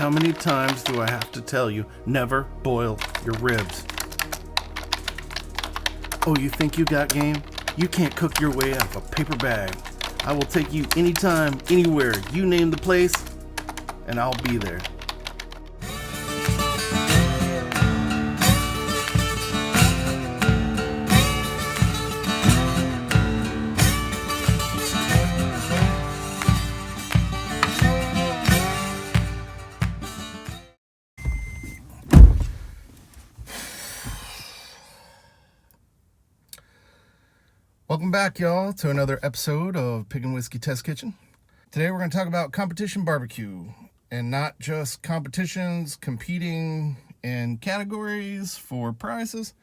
How many times do I have to tell you, never boil your ribs? Oh, you think you got game? You can't cook your way out of a paper bag. I will take you anytime, anywhere. You name the place, and I'll be there. Welcome back, y'all, to another episode of Pig and Whiskey Test Kitchen. Today we're going to talk about competition barbecue, and not just competitions competing in categories for prizes,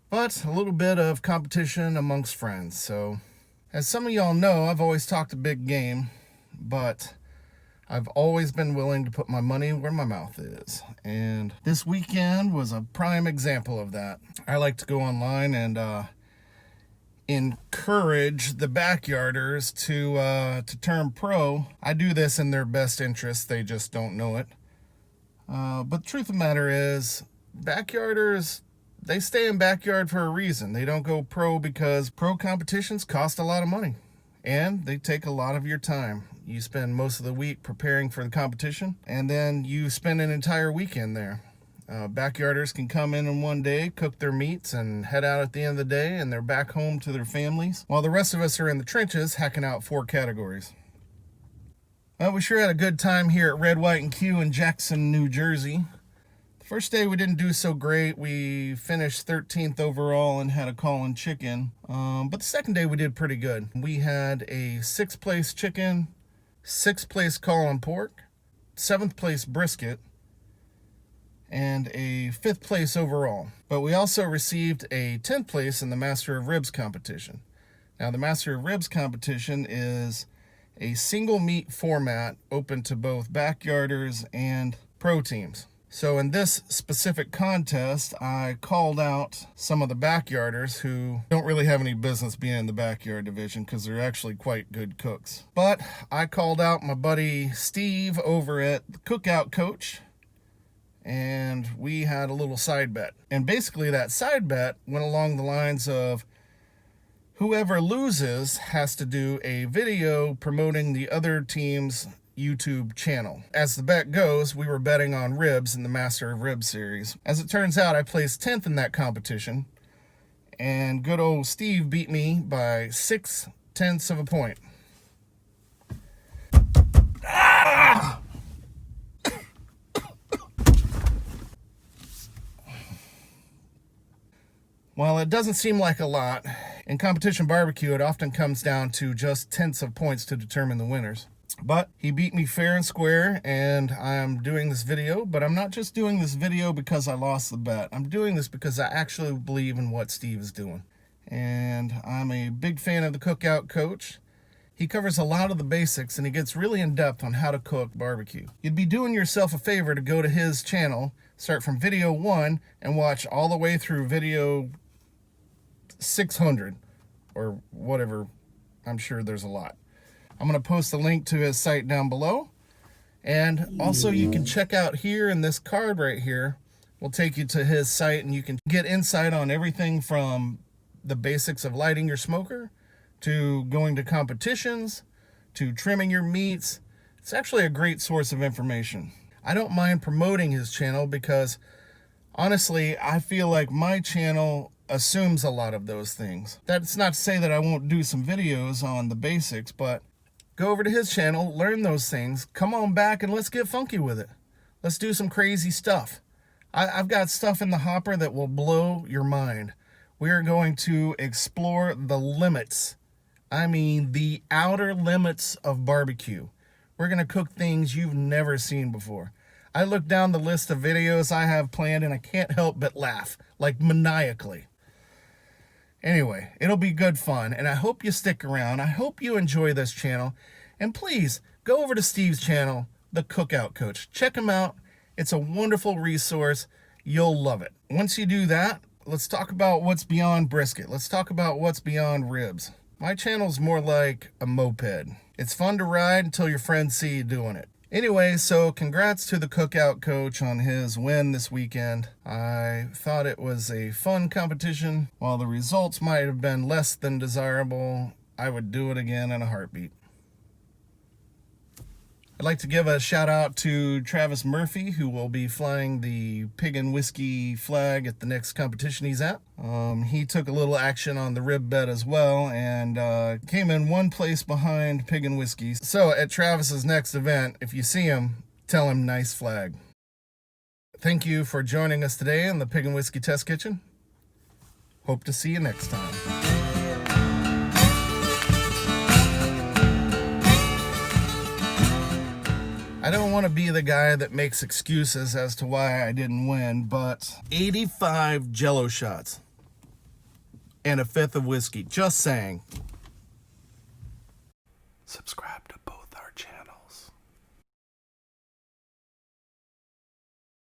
but a little bit of competition amongst friends. So, as some of y'all know, I've always talked a big game, but I've always been willing to put my money where my mouth is. And this weekend was a prime example of that. I like to go online and encourage the backyarders to turn pro. I do this in their best interest. They just don't know it. But the truth of the matter is, backyarders, they stay in backyard for a reason. They don't go pro because pro competitions cost a lot of money, and they take a lot of your time. You spend most of the week preparing for the competition, and then you spend an entire weekend there. Backyarders can come in one day, cook their meats, and head out at the end of the day, and they're back home to their families, while the rest of us are in the trenches hacking out 4 categories. Well, we sure had a good time here at Red, White, and Q in Jackson, New Jersey. The first day we didn't do so great. We finished 13th overall and had a call-in chicken. But the second day we did pretty good. We had a 6th place chicken, 6th place call-in pork, 7th place brisket, and a 5th place overall. But we also received a 10th place in the Master of Ribs competition. Now, the Master of Ribs competition is a single meat format open to both backyarders and pro teams. So in this specific contest, I called out some of the backyarders who don't really have any business being in the backyard division because they're actually quite good cooks. But I called out my buddy Steve over at the Cookout Coach, and we had a little side bet. And basically that side bet went along the lines of whoever loses has to do a video promoting the other team's YouTube channel. As the bet goes, we were betting on ribs in the Master of Ribs series. As it turns out, I placed 10th in that competition, and good old Steve beat me by 6/10 of a point. Ah! While it doesn't seem like a lot, in competition barbecue, it often comes down to just 10ths of points to determine the winners. But he beat me fair and square, and I'm doing this video, but I'm not just doing this video because I lost the bet. I'm doing this because I actually believe in what Steve is doing. And I'm a big fan of the Cookout Coach. He covers a lot of the basics, and he gets really in-depth on how to cook barbecue. You'd be doing yourself a favor to go to his channel, start from video 1, and watch all the way through video 600 or whatever. I'm sure there's a lot. I'm going to post a link to his site down below, and also you can check out here in this card right here. We'll take you to his site, and you can get insight on everything from the basics of lighting your smoker to going to competitions to trimming your meats. It's actually a great source of information. I don't mind promoting his channel because honestly, I feel like my channel assumes a lot of those things. That's not to say that I won't do some videos on the basics, but go over to his channel, learn those things, come on back, and let's get funky with it. Let's do some crazy stuff. I've got stuff in the hopper that will blow your mind. We are going to explore the limits. I mean, the outer limits of barbecue. We're going to cook things you've never seen before. I look down the list of videos I have planned, and I can't help but laugh, like maniacally. Anyway, it'll be good fun, and I hope you stick around. I hope you enjoy this channel. And please, go over to Steve's channel, The Cookout Coach. Check him out. It's a wonderful resource. You'll love it. Once you do that, let's talk about what's beyond brisket. Let's talk about what's beyond ribs. My channel's more like a moped. It's fun to ride until your friends see you doing it. Anyway, so congrats to the Cookout coach on his win this weekend. I thought it was a fun competition. While the results might have been less than desirable, I would do it again in a heartbeat. I'd like to give a shout out to Travis Murphy, who will be flying the Pig and Whiskey flag at the next competition he's at. He took a little action on the rib bet as well and came in one place behind Pig and Whiskey. So at Travis's next event, if you see him, tell him nice flag. Thank you for joining us today in the Pig and Whiskey Test Kitchen. Hope to see you next time. I don't want to be the guy that makes excuses as to why I didn't win, but 85 Jello shots and a fifth of whiskey. Just saying. Subscribe.